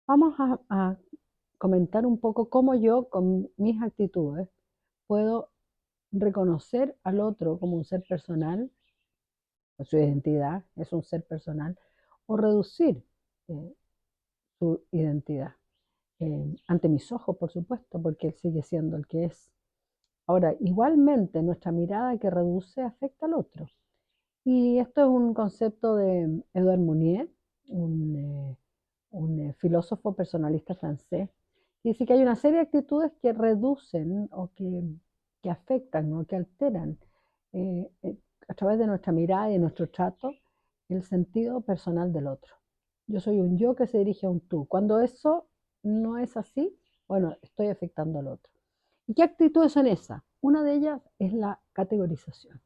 Vamos a comentar un poco cómo yo, con mis actitudes, puedo reconocer al otro como un ser personal, o su identidad es un ser personal, o reducir eh, su identidad ante mis ojos, por supuesto, porque él sigue siendo el que es. Ahora, igualmente, nuestra mirada que reduce afecta al otro. Y esto es un concepto de Edouard Mounier, un, filósofo personalista francés, que dice que hay una serie de actitudes que reducen o que afectan o que alteran a través de nuestra mirada y de nuestro trato el sentido personal del otro. Yo soy un yo que se dirige a un tú. Cuando eso no es así, bueno, estoy afectando al otro. ¿Y qué actitudes son esas? Una de ellas es la categorización.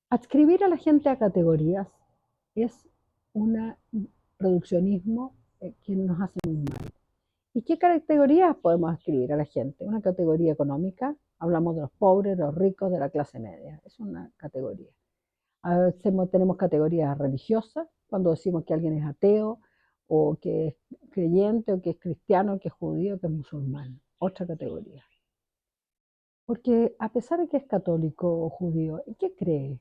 Adscribir a la gente a categorías es un reduccionismo que nos hace muy mal. ¿Y qué categorías podemos adscribir a la gente? Una categoría económica, hablamos de los pobres, de los ricos, de la clase media, es una categoría. A veces tenemos categorías religiosas, cuando decimos que alguien es ateo, o que es creyente, o que es cristiano, que es judío, que es musulmán, otra categoría. Porque a pesar de que es católico o judío, ¿en qué cree?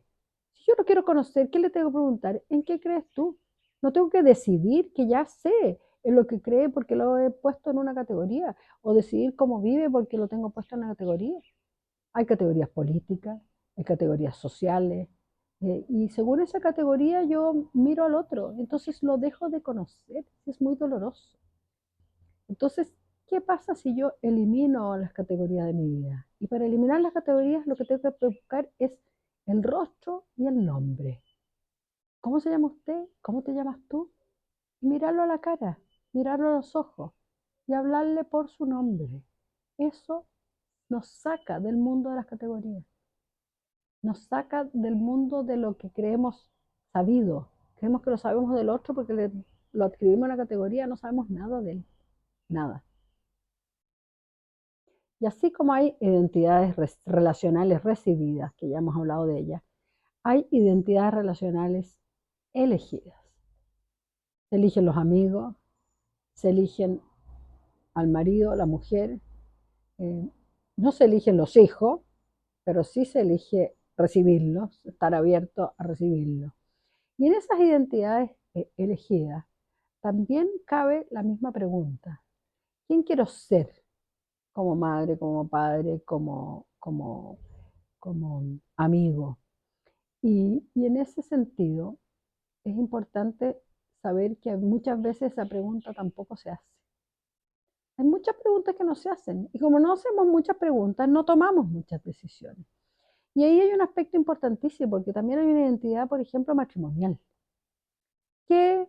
Si yo lo quiero conocer, ¿qué le tengo que preguntar? ¿En qué crees tú? No tengo que decidir que ya sé en lo que cree porque lo he puesto en una categoría, o decidir cómo vive porque lo tengo puesto en una categoría. Hay categorías políticas, hay categorías sociales, y según esa categoría yo miro al otro, entonces lo dejo de conocer, es muy doloroso. Entonces, ¿qué pasa si yo elimino las categorías de mi vida? Y para eliminar las categorías lo que tengo que buscar es el rostro y el nombre. ¿Cómo se llama usted? ¿Cómo te llamas tú? Y mirarlo a la cara, mirarlo a los ojos y hablarle por su nombre. Eso nos saca del mundo de las categorías, nos saca del mundo de lo que creemos sabido. Creemos que lo sabemos del otro porque lo adquirimos en la categoría, no sabemos nada de él, nada. Y así como hay identidades relacionales recibidas, que ya hemos hablado de ellas, hay identidades relacionales elegidas. Se eligen los amigos, se eligen al marido, la mujer, eh, no se eligen los hijos, pero sí se elige recibirlos, estar abierto a recibirlos. Y en esas identidades elegidas también cabe la misma pregunta. ¿Quién quiero ser como madre, como padre, como amigo? Y en ese sentido es importante saber que muchas veces esa pregunta tampoco se hace. Hay muchas preguntas que no se hacen y como no hacemos muchas preguntas, no tomamos muchas decisiones. Y ahí hay un aspecto importantísimo porque también hay una identidad, por ejemplo, matrimonial. ¿Qué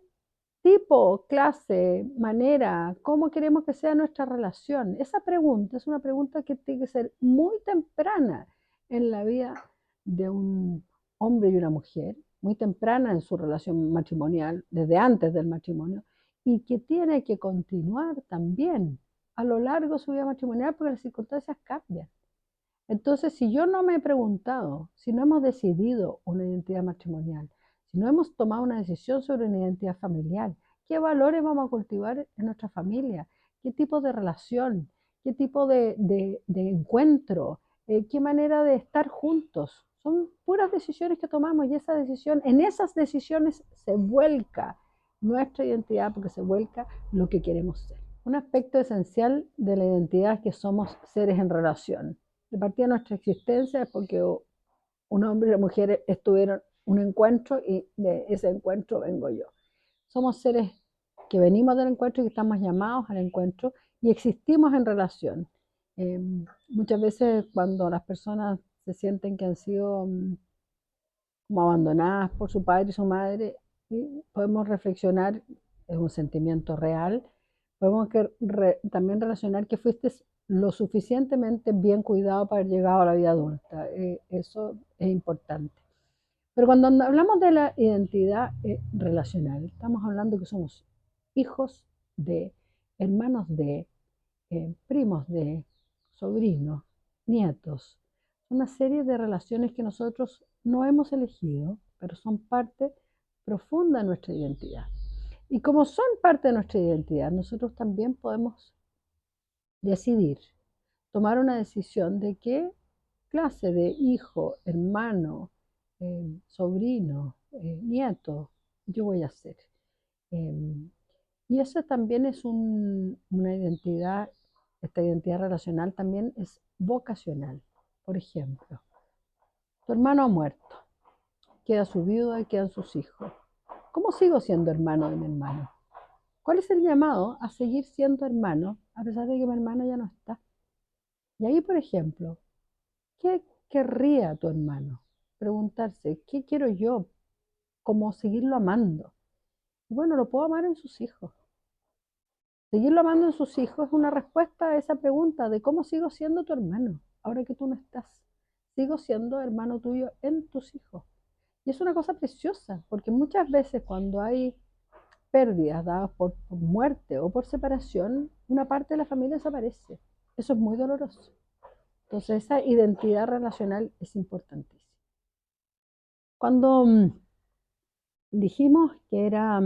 tipo, clase, manera, cómo queremos que sea nuestra relación? Esa pregunta es una pregunta que tiene que ser muy temprana en la vida de un hombre y una mujer, muy temprana en su relación matrimonial, desde antes del matrimonio, y que tiene que continuar también a lo largo de su vida matrimonial porque las circunstancias cambian. Entonces, si yo no me he preguntado, si no hemos decidido una identidad matrimonial, si no hemos tomado una decisión sobre una identidad familiar, ¿qué valores vamos a cultivar en nuestra familia? ¿Qué tipo de relación? ¿Qué tipo de encuentro? ¿Qué manera de estar juntos? Son puras decisiones que tomamos y esa decisión, en esas decisiones se vuelca nuestra identidad porque se vuelca lo que queremos ser. Un aspecto esencial de la identidad es que somos seres en relación. De partida de nuestra existencia es porque un hombre y una mujer estuvieron un encuentro y de ese encuentro vengo yo. Somos seres que venimos del encuentro y que estamos llamados al encuentro y existimos en relación. Eh, Muchas veces cuando las personas se sienten que han sido como abandonadas por su padre y su madre, y podemos reflexionar, es un sentimiento real, podemos también relacionar que fuiste lo suficientemente bien cuidado para haber llegado a la vida adulta. Eso es importante. Pero cuando hablamos de la identidad relacional, estamos hablando que somos hijos de, hermanos de, primos de, sobrinos, nietos. Una serie de relaciones que nosotros no hemos elegido, pero son parte profunda de nuestra identidad. Y como son parte de nuestra identidad, nosotros también podemos decidir, tomar una decisión de qué clase de hijo, hermano, sobrino, nieto yo voy a ser. Em, y eso también es una identidad, esta identidad relacional también es vocacional. Por ejemplo, tu hermano ha muerto, queda su viuda y quedan sus hijos. ¿Cómo sigo siendo hermano de mi hermano? ¿Cuál es el llamado a seguir siendo hermano a pesar de que mi hermano ya no está? Y ahí, por ejemplo, ¿qué querría tu hermano? Preguntarse, ¿qué quiero yo? ¿Cómo seguirlo amando? Y bueno, lo puedo amar en sus hijos. Seguirlo amando en sus hijos es una respuesta a esa pregunta de cómo sigo siendo tu hermano, ahora que tú no estás. Sigo siendo hermano tuyo en tus hijos. Y es una cosa preciosa, porque muchas veces cuando hay pérdidas dadas por muerte o por separación, una parte de la familia desaparece. Eso es muy doloroso. Entonces, esa identidad relacional es importantísima. Cuando dijimos que era,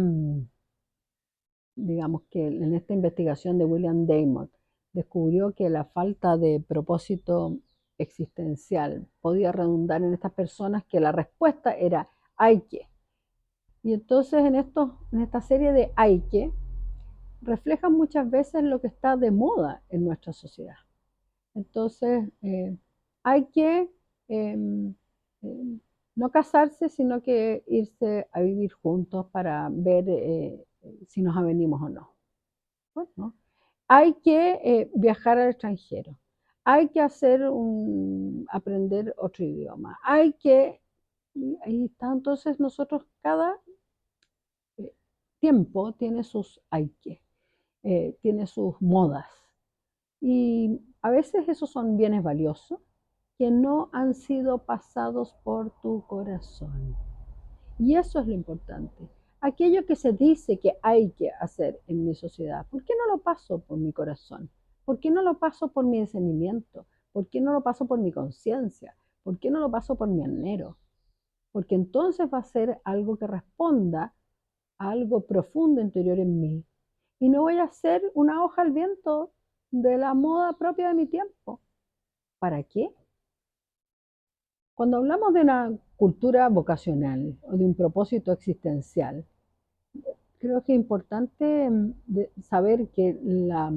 digamos que en esta investigación de William Damon, descubrió que la falta de propósito existencial podía redundar en estas personas, que la respuesta era hay que. Y entonces en esta serie de hay que, reflejan muchas veces lo que está de moda en nuestra sociedad. Entonces, hay que eh, eh, no casarse, sino que irse a vivir juntos para ver si nos avenimos o no. Bueno, hay que viajar al extranjero, hay que aprender otro idioma, hay que, ahí está, entonces nosotros cada eh, tiempo tiene sus hay que, tiene sus modas. Y a veces esos son bienes valiosos que no han sido pasados por tu corazón. Y eso es lo importante. Aquello que se dice que hay que hacer en mi sociedad, ¿por qué no lo paso por mi corazón? ¿Por qué no lo paso por mi discernimiento? ¿Por qué no lo paso por mi conciencia? ¿Por qué no lo paso por mi anhelo? Porque entonces va a ser algo que responda a algo profundo interior en mí. Y no voy a ser una hoja al viento de la moda propia de mi tiempo. ¿Para qué? Cuando hablamos de una cultura vocacional o de un propósito existencial, creo que es importante saber que la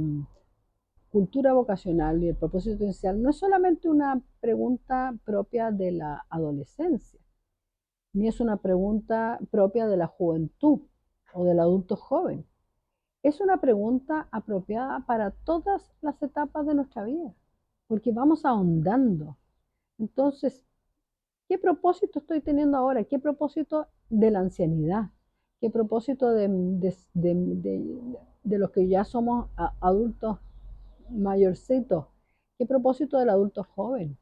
cultura vocacional y el propósito existencial no es solamente una pregunta propia de la adolescencia, ni es una pregunta propia de la juventud o del adulto joven. Es una pregunta apropiada para todas las etapas de nuestra vida, porque vamos ahondando. Entonces, ¿qué propósito estoy teniendo ahora? ¿Qué propósito de la ancianidad? ¿Qué propósito de los que ya somos adultos mayorcitos? ¿Qué propósito del adulto joven?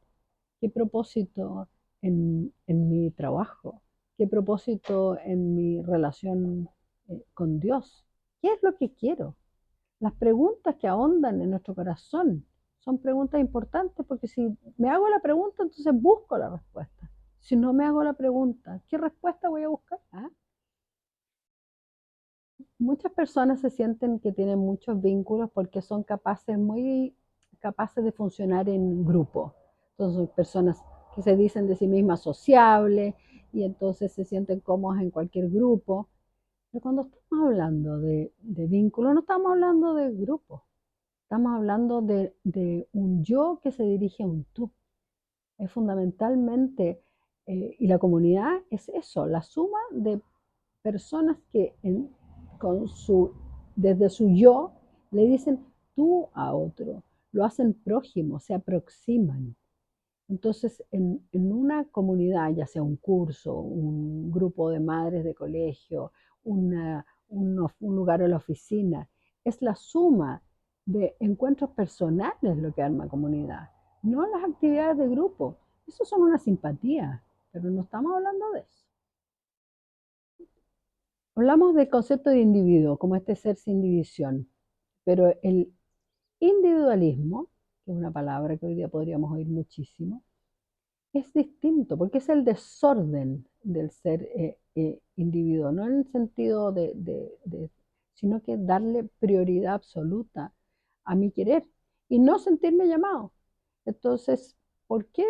¿Qué propósito en mi trabajo? ¿Qué propósito en mi relación con Dios? ¿Qué es lo que quiero? Las preguntas que ahondan en nuestro corazón son preguntas importantes, porque si me hago la pregunta, entonces busco la respuesta. Si no me hago la pregunta, ¿qué respuesta voy a buscar? ¿Ah? Muchas personas se sienten que tienen muchos vínculos porque son muy capaces de funcionar en grupo. Entonces, son personas que se dicen de sí mismas sociables y entonces se sienten cómodas en cualquier grupo. Pero cuando estamos hablando de vínculos, no estamos hablando de grupos. Estamos hablando de un yo que se dirige a un tú. Es fundamentalmente, y la comunidad es eso, la suma de personas que desde su yo le dicen tú a otro, lo hacen prójimo, se aproximan. Entonces, en una comunidad, ya sea un curso, un grupo de madres de colegio, un lugar en la oficina, es la suma de encuentros personales lo que arma comunidad, no las actividades de grupo. Eso son una simpatía, pero no estamos hablando de eso. Hablamos del concepto de individuo como este ser sin división, pero el individualismo, que es una palabra que hoy día podríamos oír muchísimo, es distinto, porque es el desorden del ser individuo, no en el sentido sino que darle prioridad absoluta a mi querer y no sentirme llamado. Entonces, ¿por qué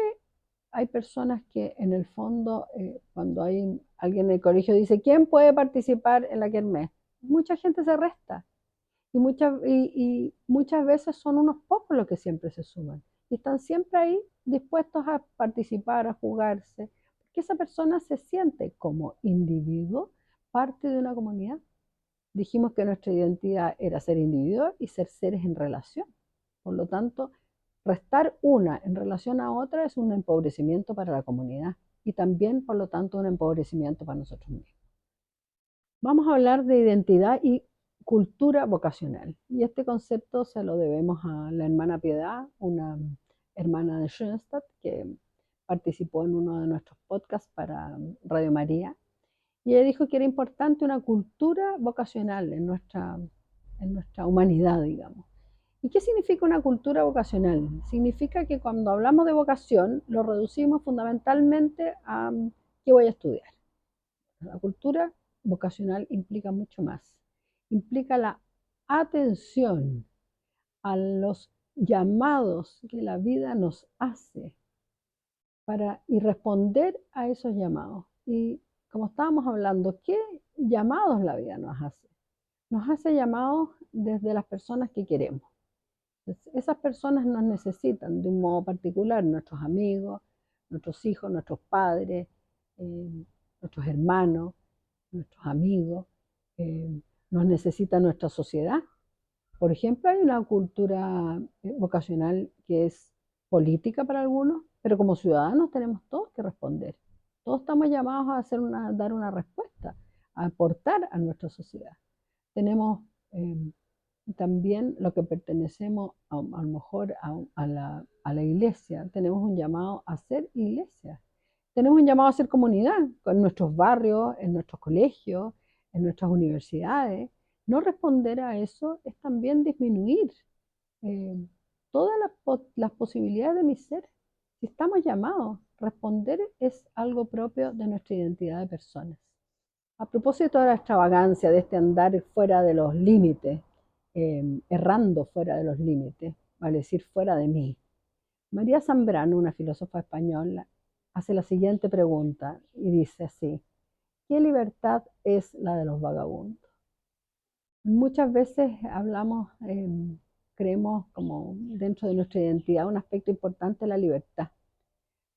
hay personas que en el fondo, cuando hay alguien en el colegio dice, ¿quién puede participar en la kermés? Mucha gente se resta y muchas veces son unos pocos los que siempre se suman y están siempre ahí dispuestos a participar, a jugarse, porque esa persona se siente como individuo parte de una comunidad. Dijimos que nuestra identidad era ser individuo y ser seres en relación. Por lo tanto, restar una en relación a otra es un empobrecimiento para la comunidad y también, por lo tanto, un empobrecimiento para nosotros mismos. Vamos a hablar de identidad y cultura vocacional. Y este concepto se lo debemos a la hermana Piedad, una hermana de Schoenstatt que participó en uno de nuestros podcasts para Radio María. Y ella dijo que era importante una cultura vocacional en nuestra humanidad, digamos. ¿Y qué significa una cultura vocacional? Significa que cuando hablamos de vocación lo reducimos fundamentalmente a qué voy a estudiar. La cultura vocacional implica mucho más. Implica la atención a los llamados que la vida nos hace y responder a esos llamados. Y como estábamos hablando, ¿qué llamados la vida nos hace? Nos hace llamados desde las personas que queremos. Entonces, esas personas nos necesitan de un modo particular, nuestros amigos, nuestros hijos, nuestros padres, nuestros hermanos, nuestros amigos, nos necesita nuestra sociedad. Por ejemplo, hay una cultura vocacional que es política para algunos, pero como ciudadanos tenemos todos que responder. Todos estamos llamados a dar una respuesta, a aportar a nuestra sociedad. Tenemos también lo que pertenecemos a lo mejor a la iglesia, tenemos un llamado a ser iglesia. Tenemos un llamado a ser comunidad en nuestros barrios, en nuestros colegios, en nuestras universidades. No responder a eso es también disminuir eh, todas las posibilidades de mi ser. Si estamos llamados, responder es algo propio de nuestra identidad de personas. A propósito de la extravagancia, de este andar fuera de los límites, errando fuera de los límites, vale decir, fuera de mí. María Zambrano, una filósofa española, hace la siguiente pregunta y dice así: ¿qué libertad es la de los vagabundos? Muchas veces hablamos, creemos como dentro de nuestra identidad un aspecto importante es la libertad.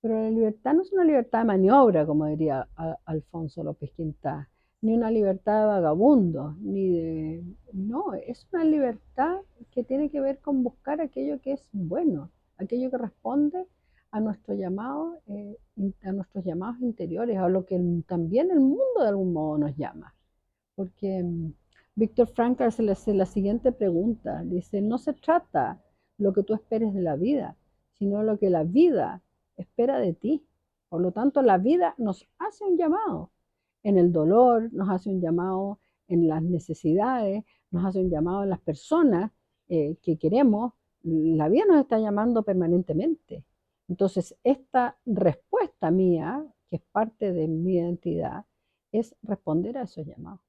Pero la libertad no es una libertad de maniobra, como diría Alfonso López Quintás, ni una libertad de vagabundo, no, es una libertad que tiene que ver con buscar aquello que es bueno, aquello que responde a nuestro llamado, a nuestros llamados interiores, a lo que también el mundo de algún modo nos llama. Porque Víctor Frankl hace la siguiente pregunta, dice, no se trata lo que tú esperes de la vida, sino lo que la vida espera de ti. Por lo tanto, la vida nos hace un llamado en el dolor, nos hace un llamado en las necesidades, nos hace un llamado en las personas que queremos. La vida nos está llamando permanentemente. Entonces, esta respuesta mía, que es parte de mi identidad, es responder a esos llamados.